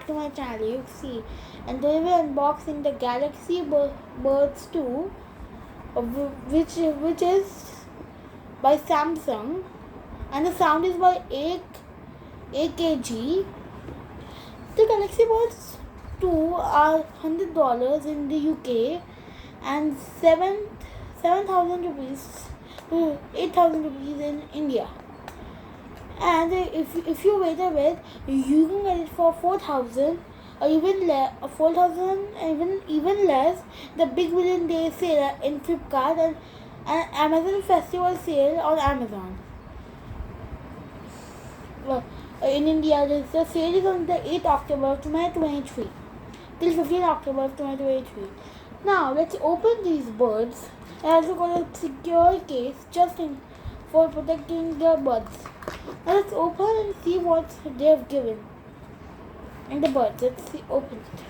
to my channel. You see, and today we're unboxing the Galaxy Buds 2, which is by Samsung, and the sound is by AKG. The Galaxy Buds 2 are $100 in the UK and 7,000 rupees to 8,000 rupees in India. And if you wait a bit, you can get it for 4,000 or even 4,000, even less. The Big Billion Day sale in Flipkart and Amazon Festival sale on Amazon. Well, in India, the sale is on the 8th October of 2023 till 15th October of 2023. Now let's open these buds. I also got a secure case for protecting the buds. Now let's open and see what they have given in the buds. Let's see, open it.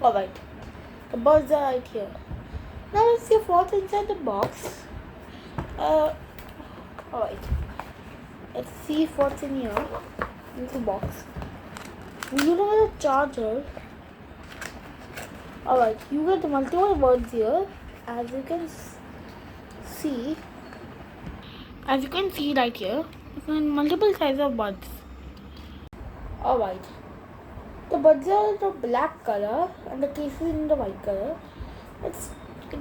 Alright, the buds are right here. Now let's see what's inside the box. Alright, let's see what's in here, in the box. We do have a charger. Alright, you get multiple buds here, as you can see. As you can see right here, you can multiple sizes of buds. Alright, the buds are in the black color and the case is in the white color.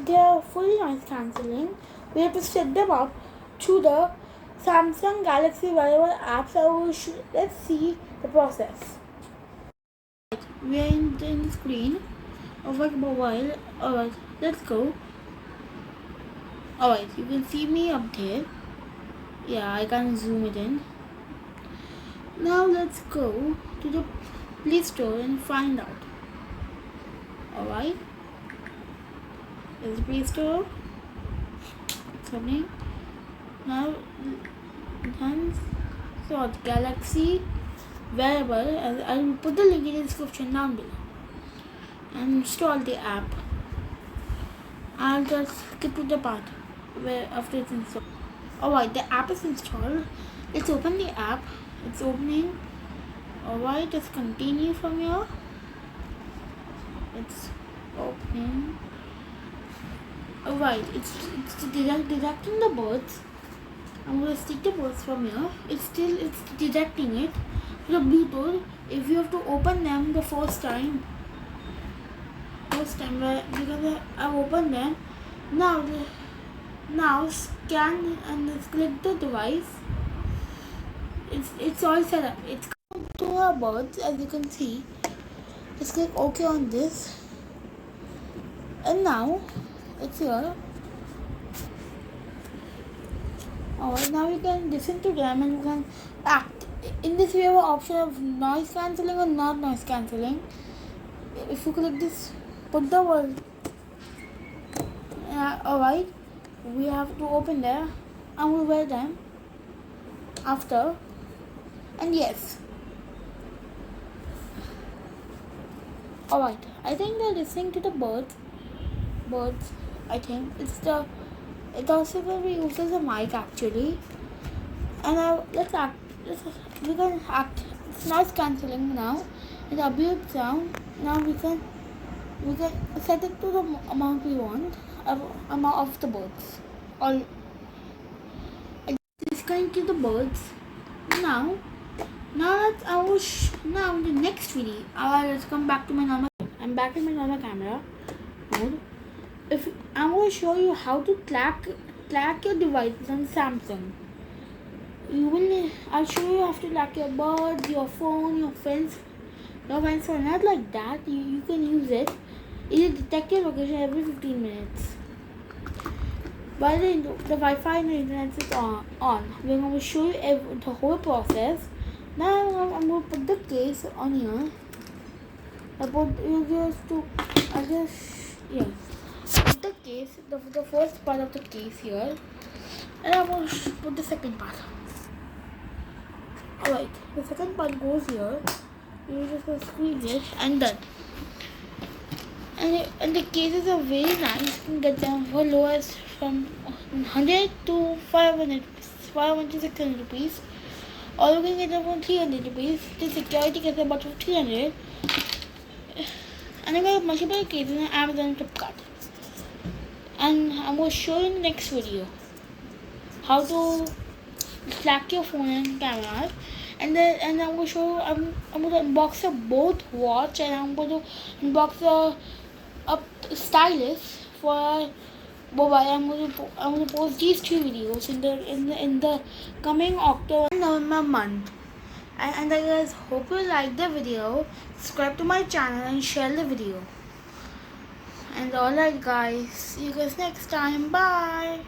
They are fully noise cancelling. We have to set them up through the Samsung Galaxy Wearable app. So let's see the process. We are in the screen of my mobile. Alright, let's go. Alright, you can see me up there. Yeah, I can zoom it in. Now let's go to the Play Store and find out. Alright, there's the Play Store. It's happening. Now, so Galaxy Wearable, and I will put the link in the description down below. And install the app. I'll just skip to the part where after it's installed. Alright, the app is installed. Let's open the app. It's opening. Alright, just continue from here. It's opening. Alright, it's detecting the birds. I'm going to stick the birds from here. It's detecting it. The Bluetooth, if you have to open them the first time because I've opened them. Now scan and click the device. It's all set up. It's come to our birds, as you can see. Just click OK on this, and now it's here. Alright, now you can listen to them and you can act. In this we have an option of noise cancelling or not noise cancelling. If you click this, put the word. Alright, we have to open there and we'll wear them after. And yes. Alright, I think they're listening to the birds. I think it also will be used as a mic actually. And we can act. It's noise cancelling now. It's upbeat sound. Now we can set it to the amount we want, amount of the birds. All disconnect the birds. Now in the next video, let's come back to my normal. I'm back in my normal camera mode. I'm going to show you how to track your devices on Samsung. I'll show you how to track your birds, your phone, your friends' phone. Not like that. You can use it. It will detect your location every 15 minutes. While the Wi-Fi and the internet is on, we're going to show you the whole process. Now I'm going to put the case on here. Put the case, the first part of the case here, and I'm going to put the second part. Alright, the second part goes here. You just squeeze it and done. And the cases are very nice. You can get them for lowest from 100 to 500, 500 to 600 rupees. Or you can get them for 300 rupees. The security case is about 1500. And I got multiple cases on Amazon and Flipkart. And I'm going to show you in the next video how to slack your phone and cameras. And I'm going to show you, I'm going to unbox both watch, and I'm going to unbox a stylus for mobile. I'm going to post these two videos in the coming October and November month. And I guys hope you like the video. Subscribe to my channel and share the video. And alright guys, see you guys next time. Bye.